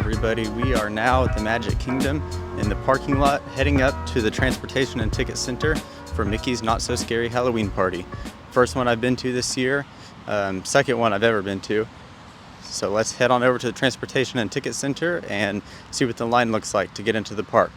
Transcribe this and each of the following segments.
everybody, we are now at the Magic Kingdom in the parking lot heading up to the Transportation and Ticket Center for Mickey's Not So Scary Halloween Party. First one I've been to this year, second one I've ever been to. So let's head on over to the Transportation and Ticket Center and see what the line looks like to get into the park.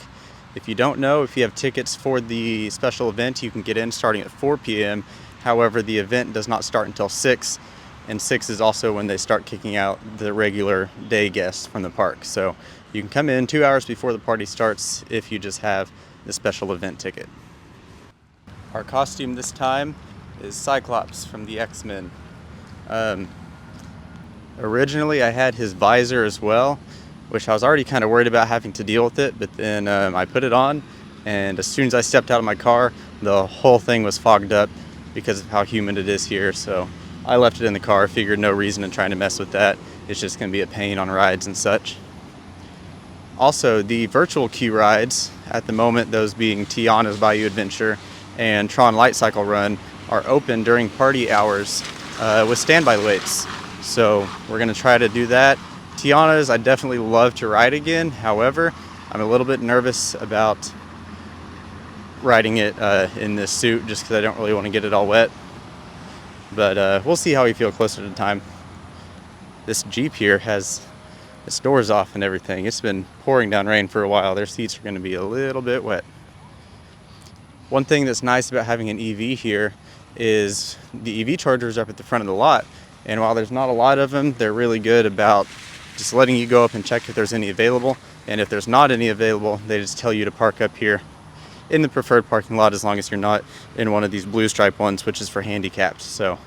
If you don't know, if you have tickets for the special event, you can get in starting at 4 p.m. However, the event does not start until 6, and 6 is also when they start kicking out the regular day guests from the park. So you can come in 2 hours before the party starts if you just have the special event ticket. Our costume this time is Cyclops from the X-Men. Originally I had his visor as well, which I was already kind of worried about having to deal with it, but then I put it on, and as soon as I stepped out of my car, the whole thing was fogged up because of how humid it is here. So I left it in the car, figured no reason in trying to mess with that. It's just going to be a pain on rides and such. Also, the virtual queue rides, at the moment, those being Tiana's Bayou Adventure and Tron Light Cycle Run, are open during party hours with standby waits. So we're going to try to do that. Tiana's, I definitely love to ride again. However, I'm a little bit nervous about riding it in this suit just because I don't really want to get it all wet. But we'll see how we feel closer to the time. This Jeep here has its doors off and everything. It's been pouring down rain for a while. Their seats are going to be a little bit wet. One thing that's nice about having an EV here is the EV chargers are up at the front of the lot. And while there's not a lot of them, they're really good about just letting you go up and check if there's any available. And if there's not any available, they just tell you to park up here in the preferred parking lot, as long as you're not in one of these blue stripe ones, which is for handicapped. So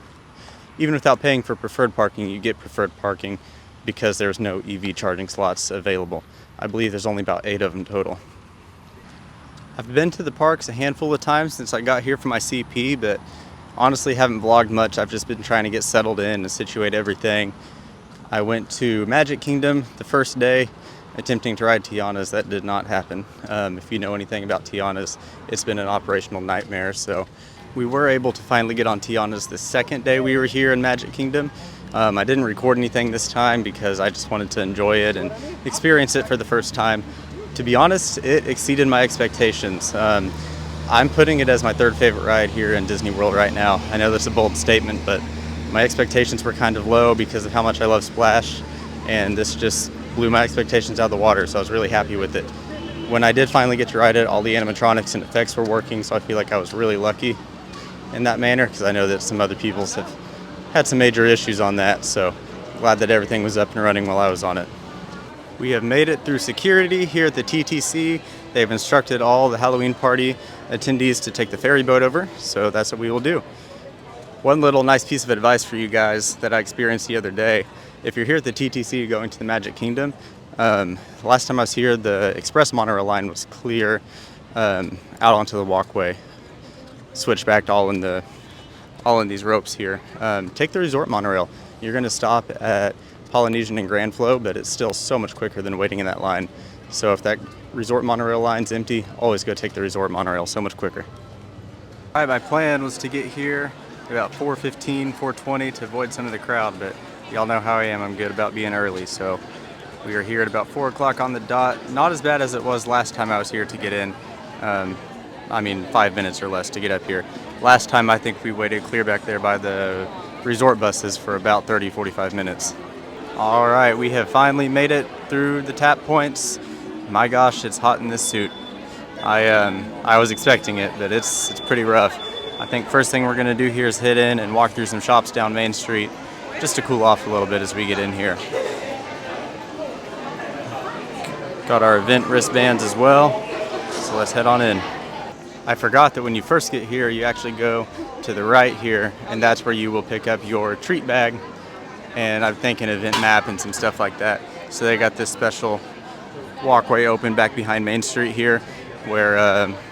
even without paying for preferred parking, you get preferred parking because there's no EV charging slots available. I believe there's only about 8 of them total. I've been to the parks a handful of times since I got here for my CP, but honestly haven't vlogged much. I've just been trying to get settled in and situate everything. I went to Magic Kingdom the first day, attempting to ride Tiana's. That did not happen. If you know anything about Tiana's, it's been an operational nightmare. So we were able to finally get on Tiana's the second day we were here in Magic Kingdom. I didn't record anything this time because I just wanted to enjoy it and experience it for the first time. To be honest, it exceeded my expectations. I'm putting it as my third favorite ride here in Disney World right now. I know that's a bold statement, but my expectations were kind of low because of how much I love Splash, and this just blew my expectations out of the water, so I was really happy with it. When I did finally get to ride it, all the animatronics and effects were working, so I feel like I was really lucky in that manner, because I know that some other people have had some major issues on that, so glad that everything was up and running while I was on it. We have made it through security here at the TTC. They've instructed all the Halloween party attendees to take the ferry boat over, so that's what we will do. One little nice piece of advice for you guys that I experienced the other day: if you're here at the TTC going to the Magic Kingdom, last time I was here, the express monorail line was clear out onto the walkway, switchbacked all in these ropes here. Take the resort monorail. You're going to stop at Polynesian and Grand Flow, but it's still so much quicker than waiting in that line. So if that resort monorail line's empty, always go take the resort monorail, so much quicker. All right, my plan was to get here about 4:15, 4:20 to avoid some of the crowd, but y'all know how I am. I'm good about being early, so we are here at about 4 o'clock on the dot. Not as bad as it was last time I was here to get in. 5 minutes or less to get up here. Last time I think we waited clear back there by the resort buses for about 30, 45 minutes. All right, we have finally made it through the tap points. My gosh, it's hot in this suit. I was expecting it, but it's pretty rough. I think first thing we're gonna do here is head in and walk through some shops down Main Street just to cool off a little bit as we get in here. Got our event wristbands as well, so let's head on in. I forgot that when you first get here, you actually go to the right here, and that's where you will pick up your treat bag, and I think an event map and some stuff like that. So they got this special walkway open back behind Main Street here, where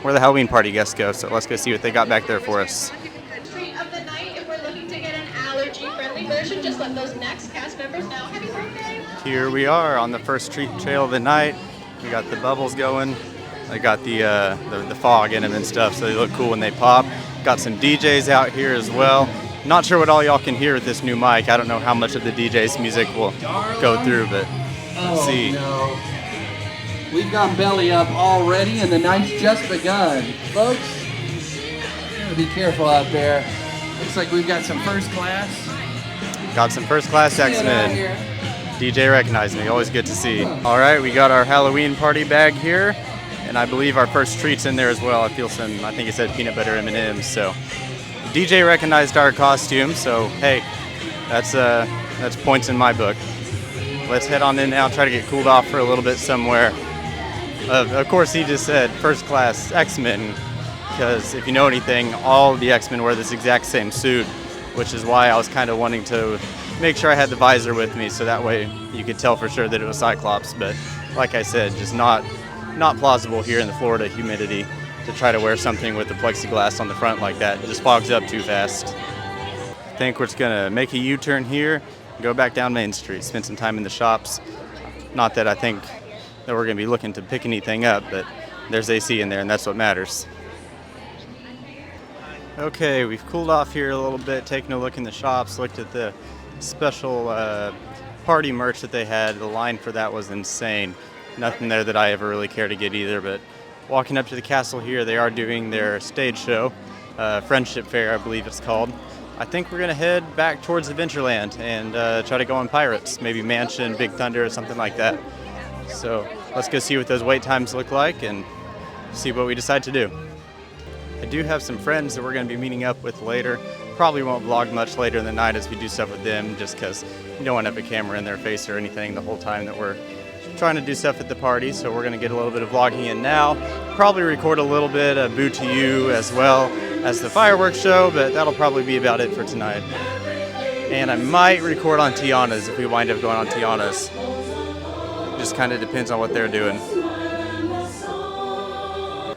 the Halloween party guests go. So let's go see what they got back there for us. Treat of the night, if we're looking to get an allergy-friendly version, just let those next cast members know. Happy birthday! Here we are on the first treat trail of the night. We got the bubbles going. They got the fog in them and stuff, so they look cool when they pop. Got some DJs out here as well. Not sure what all y'all can hear with this new mic. I don't know how much of the DJ's music will go through, but Let's see. No. We've gone belly up already and the night's just begun. Folks, be careful out there. Looks like we've got some first class. Got some first class X-Men. DJ recognized me, always good to see. All right, we got our Halloween party bag here, and I believe our first treat's in there as well. I feel some, I think it said peanut butter M&Ms, so. DJ recognized our costume, so hey, that's points in my book. Let's head on in now, try to get cooled off for a little bit somewhere. Of course, he just said first class X-Men, because if you know anything, all the X-Men wear this exact same suit, which is why I was kind of wanting to make sure I had the visor with me, so that way you could tell for sure that it was Cyclops. But like I said, just not plausible here in the Florida humidity to try to wear something with the plexiglass on the front like that. It just fogs up too fast. I think we're just gonna make a U-turn here, go back down Main Street, spend some time in the shops. Not that I think that we're gonna be looking to pick anything up, but there's AC in there and that's what matters. Okay, we've cooled off here a little bit, taken a look in the shops, looked at the special party merch that they had. The line for that was insane. Nothing there that I ever really care to get either, but walking up to the castle here, they are doing their stage show, Friendship Fair, I believe it's called. I think we're gonna head back towards Adventureland and try to go on Pirates, maybe Mansion, Big Thunder, or something like that. So let's go see what those wait times look like and see what we decide to do. I do have some friends that we're going to be meeting up with later. Probably won't vlog much later in the night as we do stuff with them, just because you don't want to have a camera in their face or anything the whole time that we're trying to do stuff at the party. So we're going to get a little bit of vlogging in now. Probably record a little bit of Boo to You as well as the fireworks show, but that'll probably be about it for tonight. And I might record on Tiana's if we wind up going on Tiana's. Just kind of depends on what they're doing.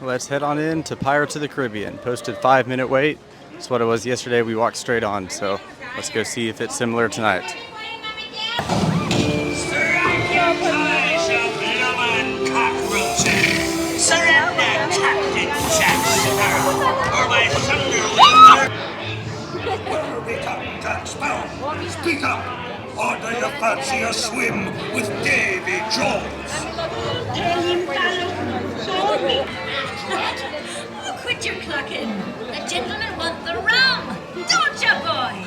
Let's head on in to Pirates of the Caribbean. Posted 5-minute wait. That's what it was yesterday. We walked straight on, so let's go see if it's similar tonight. Speak up, or do you fancy a swim with Davy Jones? Tell him, fellow. Oh, quit your clucking. The gentlemen want the rum. Don't you, boys?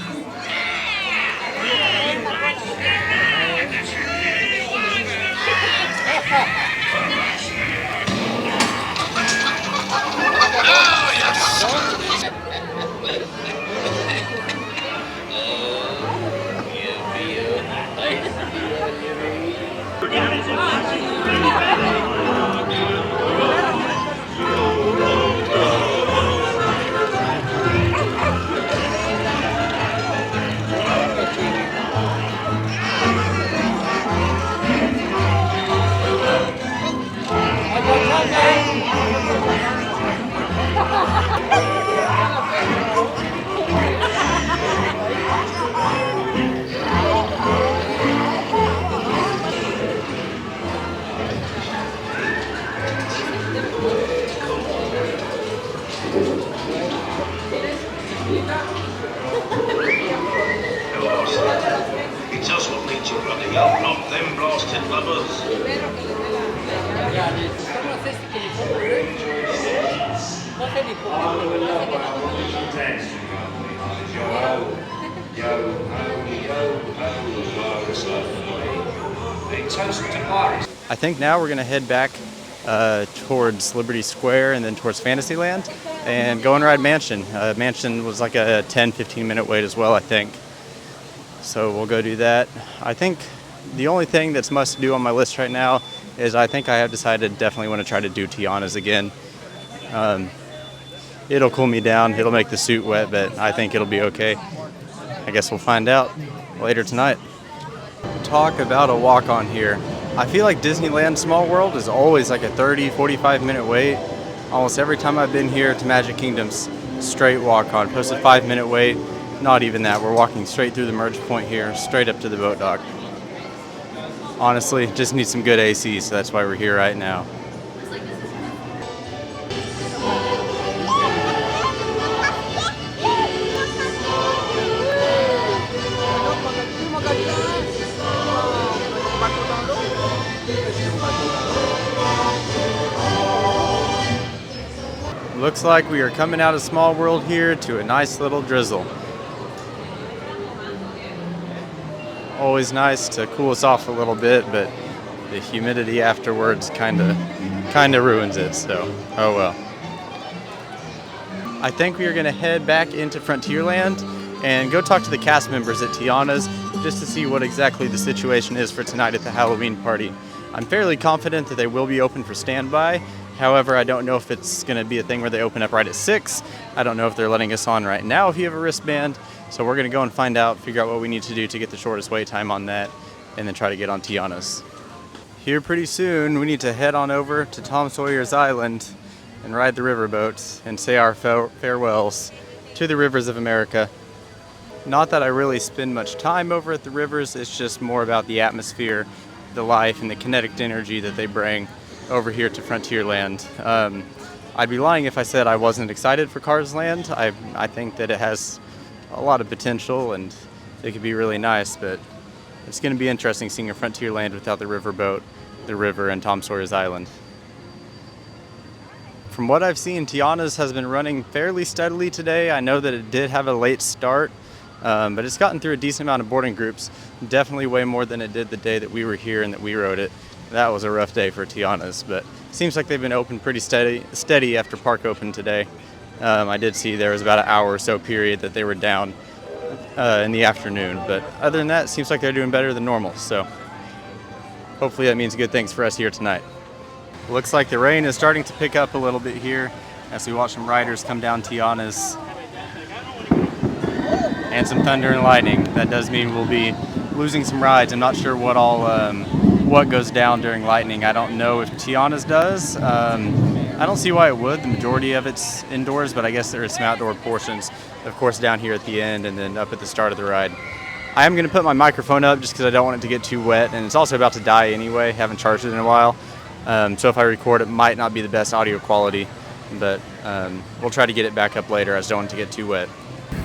It's us what needs you running up, not them blasted lovers. I think now we're going to head back towards Liberty Square and then towards Fantasyland and go and ride Mansion. Mansion was like a 10-15 minute wait as well, I think. So we'll go do that. I think the only thing that's must do on my list right now is I think I have decided definitely want to try to do Tiana's again. It'll cool me down, it'll make the suit wet, but I think it'll be okay. I guess we'll find out later tonight. Talk about a walk on here. I feel like Disneyland Small World is always like a 30-45 minute wait. Almost every time I've been here to Magic Kingdom's straight walk on. Posted 5-minute wait, not even that. We're walking straight through the merge point here, straight up to the boat dock. Honestly, just need some good AC, so that's why we're here right now. Looks like we are coming out of Small World here to a nice little drizzle. Always nice to cool us off a little bit, but the humidity afterwards kind of ruins it, so oh well. I think we are going to head back into Frontierland and go talk to the cast members at Tiana's just to see what exactly the situation is for tonight at the Halloween party. I'm fairly confident that they will be open for standby. However, I don't know if it's going to be a thing where they open up right at 6. I don't know if they're letting us on right now if you have a wristband. So we're going to go and find out, figure out what we need to do to get the shortest wait time on that, and then try to get on Tiana's. Here pretty soon, we need to head on over to Tom Sawyer's Island and ride the riverboat and say our farewells to the rivers of America. Not that I really spend much time over at the rivers, it's just more about the atmosphere, the life, and the kinetic energy that they bring over here to Frontierland. I'd be lying if I said I wasn't excited for Cars Land. I think that it has a lot of potential and it could be really nice, but it's going to be interesting seeing a Frontierland without the riverboat, the river, and Tom Sawyer's Island. From what I've seen, Tiana's has been running fairly steadily today. I know that it did have a late start, but it's gotten through a decent amount of boarding groups, definitely way more than it did the day that we were here and that we rode it. That was a rough day for Tiana's, but it seems like they've been open pretty steady after park opened today. I did see there was about an hour or so period that they were down in the afternoon, but other than that, it seems like they're doing better than normal, so hopefully that means good things for us here tonight. Looks like the rain is starting to pick up a little bit here as we watch some riders come down Tiana's, and some thunder and lightning. That does mean we'll be losing some rides. I'm not sure what goes down during lightning. I don't know if Tiana's does. I don't see why it would. The majority of it's indoors, but I guess there is some outdoor portions, of course, down here at the end and then up at the start of the ride. I am going to put my microphone up just because I don't want it to get too wet, and it's also about to die anyway. Haven't charged it in a while. So if I record, it might not be the best audio quality, but we'll try to get it back up later. I just don't want it to get too wet.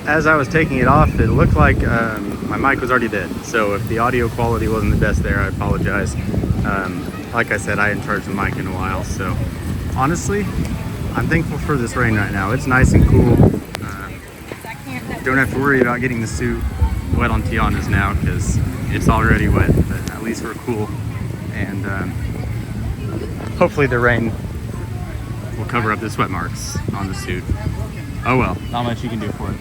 As I was taking it off, it looked like my mic was already dead. So if the audio quality wasn't the best there, I apologize. Like I said, I hadn't charged the mic in a while. So honestly, I'm thankful for this rain right now. It's nice and cool. Don't have to worry about getting the suit wet on Tiana's now because it's already wet, but at least we're cool. And hopefully the rain will cover up the sweat marks on the suit. Oh well, not much you can do for it.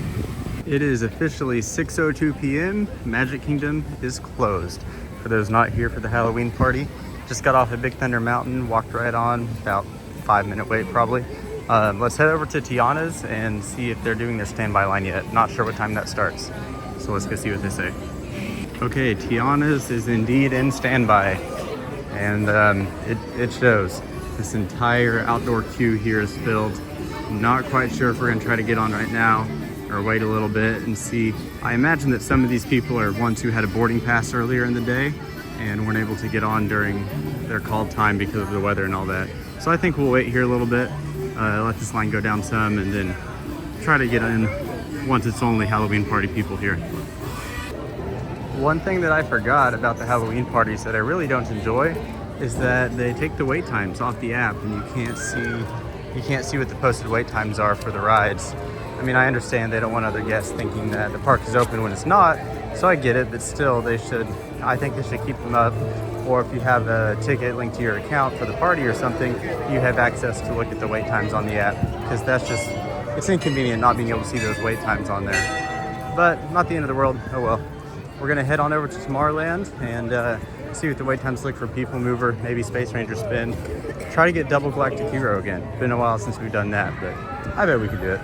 It is officially 6:02 p.m. Magic Kingdom is closed. For those not here for the Halloween party, just got off at Big Thunder Mountain, walked right on, about 5-minute wait probably. Let's head over to Tiana's and see if they're doing their standby line yet. Not sure what time that starts, so let's go see what they say. Okay, Tiana's is indeed in standby, and it shows. This entire outdoor queue here is filled. I'm not quite sure if we're gonna try to get on right now or wait a little bit and see. I imagine that some of these people are ones who had a boarding pass earlier in the day and weren't able to get on during their called time because of the weather and all that. So I think we'll wait here a little bit, let this line go down some, and then try to get in once it's only Halloween party people here. One thing that I forgot about the Halloween parties that I really don't enjoy is that they take the wait times off the app, and you can't see what the posted wait times are for the rides. I mean, I understand they don't want other guests thinking that the park is open when it's not, so I get it, but still I think they should keep them up. Or if you have a ticket linked to your account for the party or something, you have access to look at the wait times on the app, because it's inconvenient not being able to see those wait times on there. But not the end of the world, oh well. We're gonna head on over to Tomorrowland and see what the wait times look for People Mover, maybe Space Ranger Spin. Try to get Double Galactic Hero again. Been a while since we've done that, but I bet we could do it.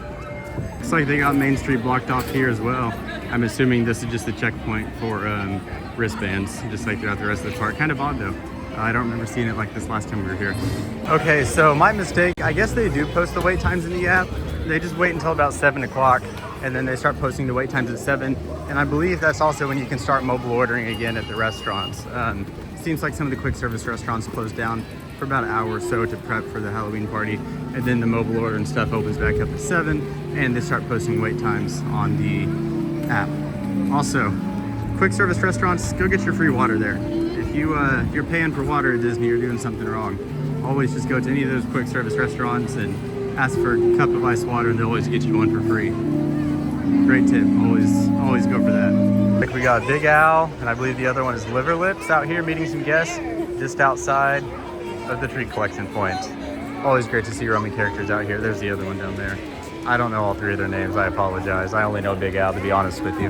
Looks like they got Main Street blocked off here as well. I'm assuming this is just a checkpoint for wristbands, just like throughout the rest of the park. Kind of odd though. I don't remember seeing it like this last time we were here. Okay, so my mistake. I guess they do post the wait times in the app. They just wait until about 7 o'clock and then they start posting the wait times at 7. And I believe that's also when you can start mobile ordering again at the restaurants. Seems like some of the quick service restaurants closed down for about an hour or so to prep for the Halloween party. And then the mobile order and stuff opens back up at 7 and they start posting wait times on the app. Also, quick service restaurants, go get your free water there. If you're paying for water at Disney, you're doing something wrong. Always just go to any of those quick service restaurants and ask for a cup of ice water and they'll always get you one for free. Great tip, always go for that. Like we got Big Al, and I believe the other one is Liver Lips out here meeting some guests just outside of the tree collection point. Always great to see roaming characters out here. There's the other one down there. I don't know all three of their names, I apologize. I only know Big Al, to be honest with you.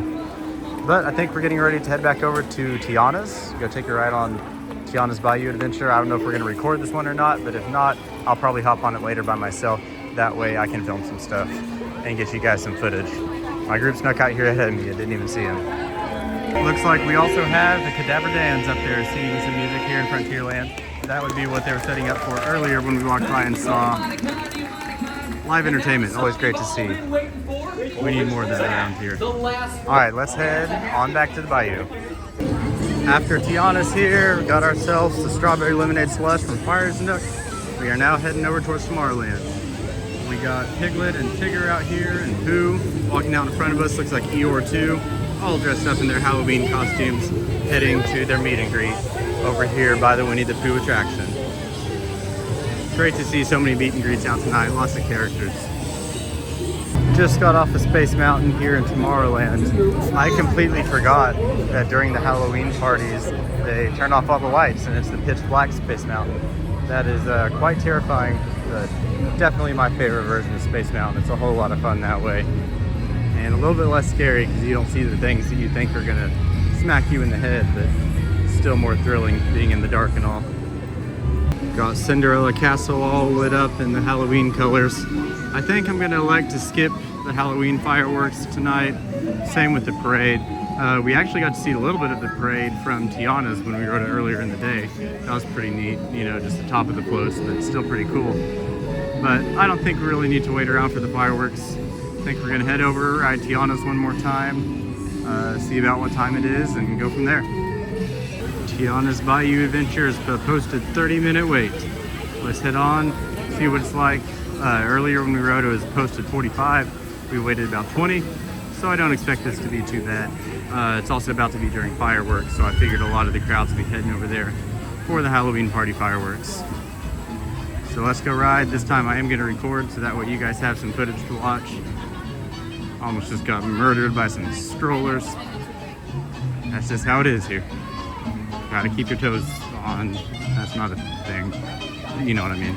But I think we're getting ready to head back over to Tiana's, go take a ride on Tiana's Bayou Adventure. I don't know if we're gonna record this one or not, but if not, I'll probably hop on it later by myself. That way I can film some stuff and get you guys some footage. My group snuck out here ahead of me, I didn't even see him. Looks like we also have the Cadaver Dans up there singing some music here in Frontierland. That would be what they were setting up for earlier when we walked by and saw live entertainment. Always great to see. We need more of that around here. All right, let's head on back to the bayou. After Tiana's here, we got ourselves the strawberry lemonade slush from Fire's Nook. We are now heading over towards Tomorrowland. We got Piglet and Tigger out here and Pooh walking out in front of us. Looks like Eeyore too, all dressed up in their Halloween costumes, heading to their meet and greet over here by the Winnie the Pooh attraction. Great to see so many meet and greets out tonight, lots of characters. Just got off of Space Mountain here in Tomorrowland. I completely forgot that during the Halloween parties, they turn off all the lights and it's the pitch black Space Mountain. That is quite terrifying, but definitely my favorite version of Space Mountain. It's a whole lot of fun that way. And a little bit less scary because you don't see the things that you think are gonna smack you in the head, but still more thrilling being in the dark and all. Got Cinderella Castle all lit up in the Halloween colors. I think I'm gonna elect to skip the Halloween fireworks tonight. Same with the parade. We actually got to see a little bit of the parade from Tiana's when we rode it earlier in the day. That was pretty neat, you know, just the top of the floats, but still pretty cool. But I don't think we really need to wait around for the fireworks. I think we're gonna head over, ride Tiana's one more time, see about what time it is, and go from there. Tiana's Bayou Adventure is a posted 30-minute wait. Let's head on, see what it's like. Earlier when we rode it was posted 45. We waited about 20, so I don't expect this to be too bad. It's also about to be during fireworks, so I figured a lot of the crowds will be heading over there for the Halloween party fireworks. So let's go ride. This time I am going to record so that way you guys have some footage to watch. Almost just got murdered by some strollers. That's just how it is here. Gotta keep your toes on. That's not a thing. You know what I mean.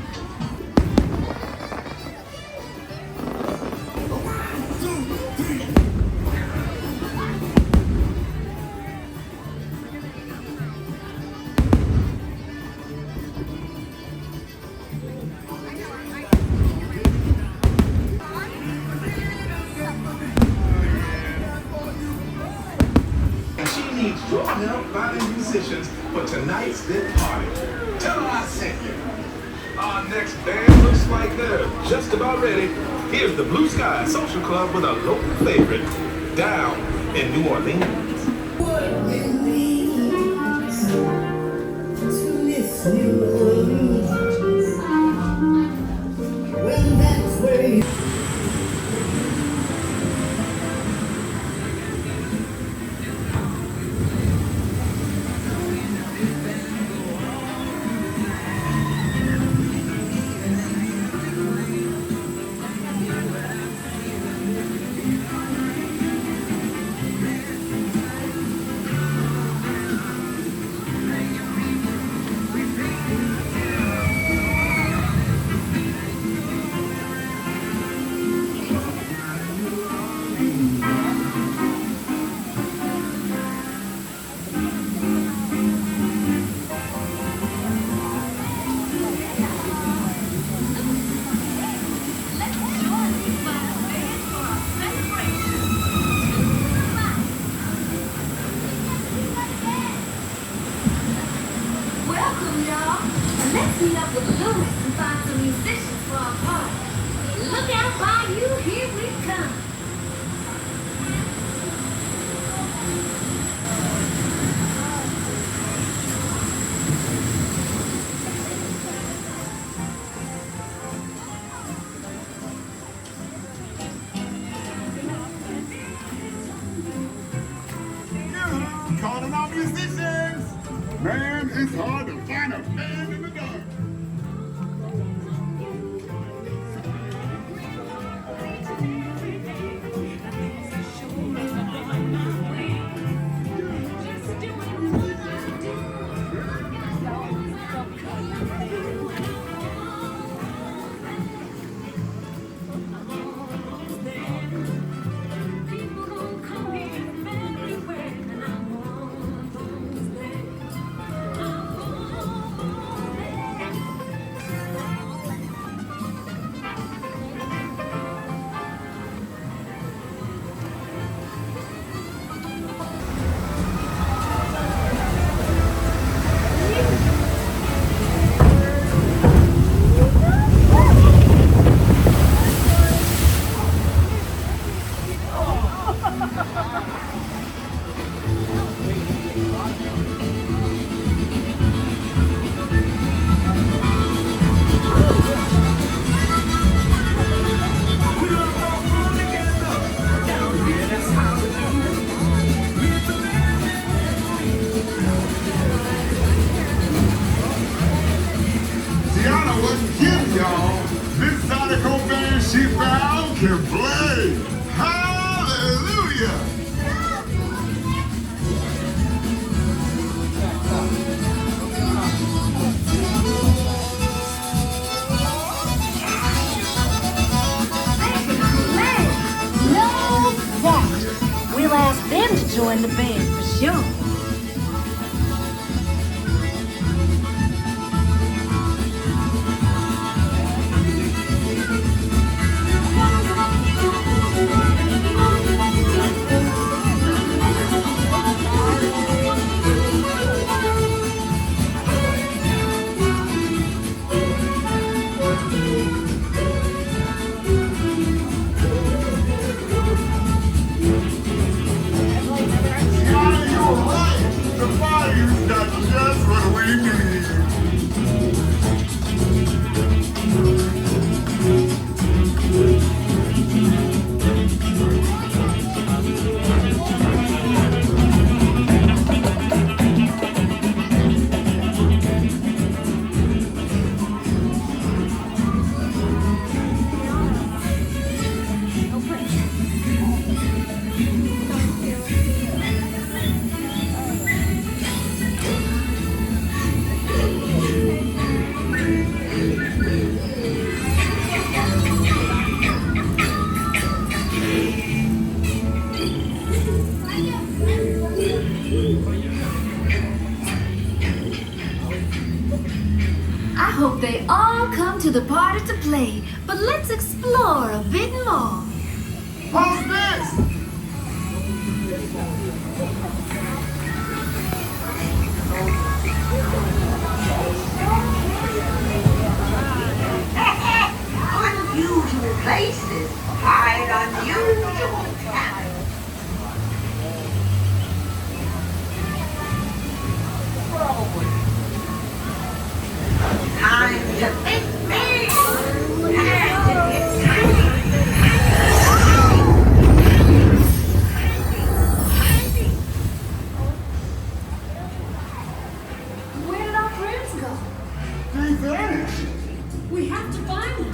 Your help finding musicians for tonight's big party. Tell them I sent you. Our next band looks like they're just about ready. Here's the Blue Sky Social Club with a local favorite, Down in New Orleans. What it means to miss New Orleans when that's where you Let's meet up with Louis and find some musicians for our party. Look out, Bayou, here we come. Calling all musicians! Man, it's hard to find a band in the dark. can play. Hallelujah. No doubt. We'll ask them to join the band for sure. Tiana, you're right. The fire's got just what we need. I hope they all come to the party to play, but let's explore a bit more. Who's next? Unusual places hide unusual talent. Time to think big. Time to get tiny. Where did our friends go? They vanished. We have to find them.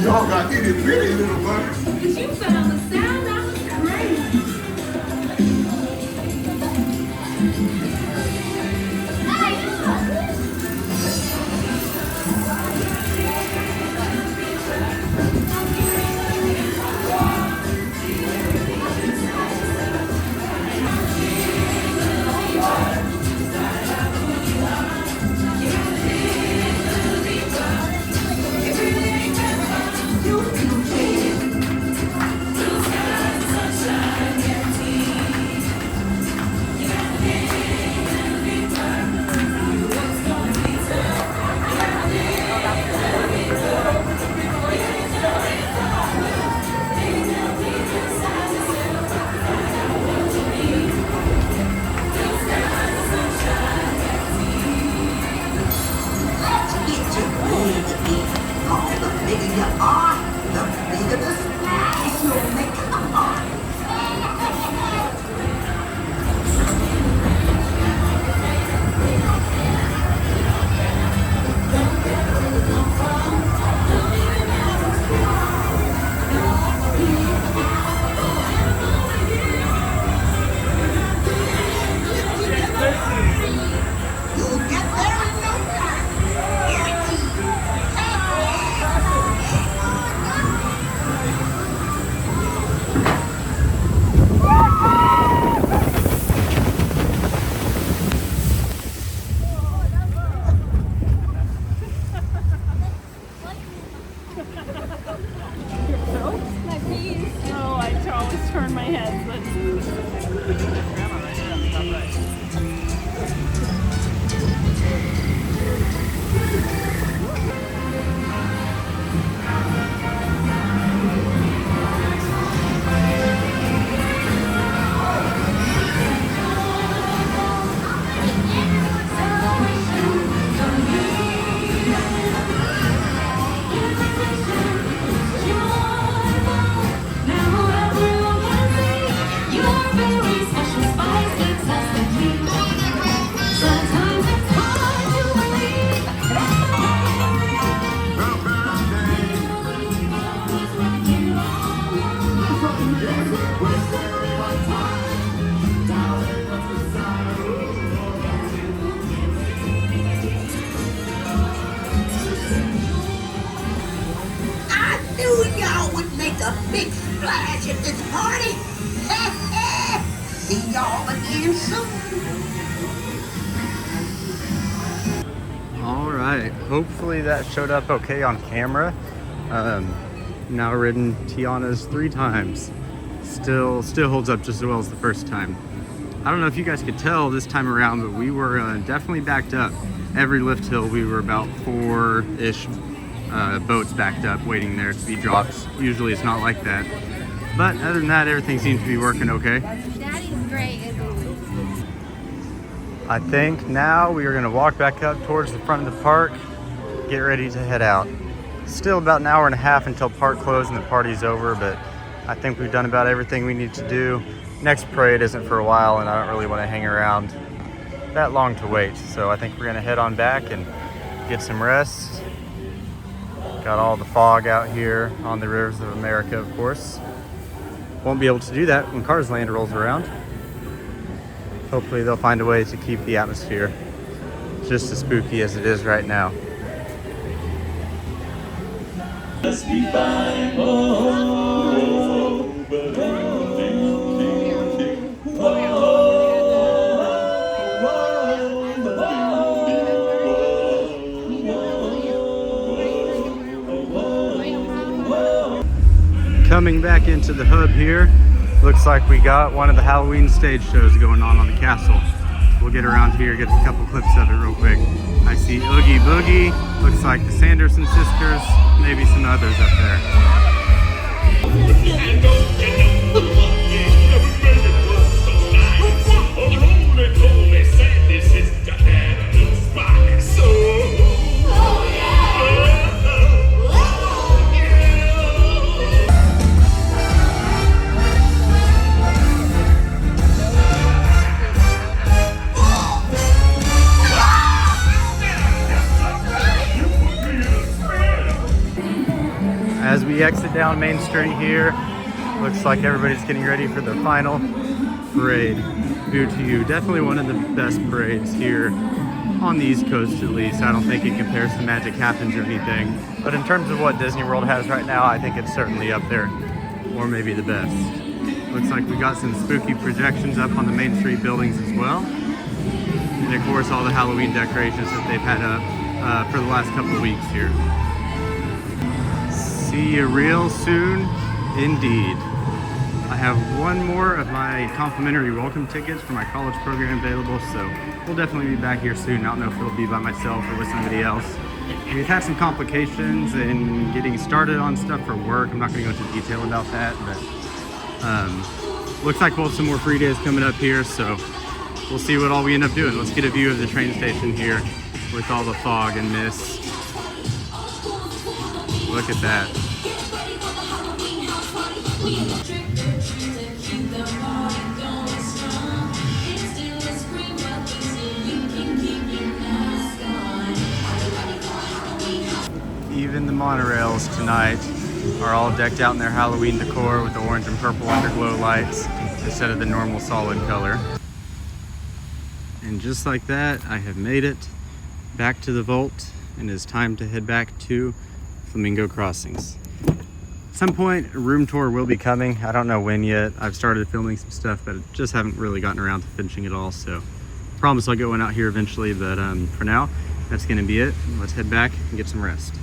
Y'all got itty bitty little buggers. But you found the sound. That was great. big splash at this party. See y'all again soon. All right, hopefully that showed up okay on camera. Now ridden Tiana's 3 times. Still holds up just as well as the first time. I don't know if you guys could tell this time around, but we were definitely backed up. Every lift hill, we were about 4-ish boats backed up, waiting there to be dropped. Usually it's not like that. But other than that, everything seems to be working okay. Daddy's great as always. I think now we are gonna walk back up towards the front of the park, get ready to head out. Still about an hour and a half until park closed and the party's over, but I think we've done about everything we need to do. Next parade isn't for a while and I don't really want to hang around that long to wait. So I think we're gonna head on back and get some rest. Got all the fog out here on the rivers of America, of course. Won't be able to do that when Cars Land rolls around. Hopefully they'll find a way to keep the atmosphere just as spooky as it is right now. Coming back into the hub here, looks like we got one of the Halloween stage shows going on the castle. We'll get around here, get a couple clips of it real quick. I see Oogie Boogie, looks like the Sanderson sisters, maybe some others up there. As we exit down Main Street here, looks like everybody's getting ready for the final parade. Boo to You, definitely one of the best parades here on the East Coast at least. I don't think it compares to Magic Happens or anything. But in terms of what Disney World has right now, I think it's certainly up there, or maybe the best. Looks like we got some spooky projections up on the Main Street buildings as well. And of course all the Halloween decorations that they've had up for the last couple of weeks here. See you real soon, indeed. I have one more of my complimentary welcome tickets for my college program available, so we'll definitely be back here soon. I don't know if it'll be by myself or with somebody else. We've had some complications in getting started on stuff for work. I'm not going to go into detail about that, but looks like we'll have some more free days coming up here, so we'll see what all we end up doing. Let's get a view of the train station here with all the fog and mist. Look at that. Even the monorails tonight are all decked out in their Halloween decor with the orange and purple underglow lights instead of the normal solid color. And just like that, I have made it back to the vault, and it's time to head back to Flamingo Crossings. At some point, a room tour will be coming. I don't know when yet. I've started filming some stuff, but just haven't really gotten around to finishing it all. So promise I'll get one out here eventually, but for now, that's gonna be it. Let's head back and get some rest.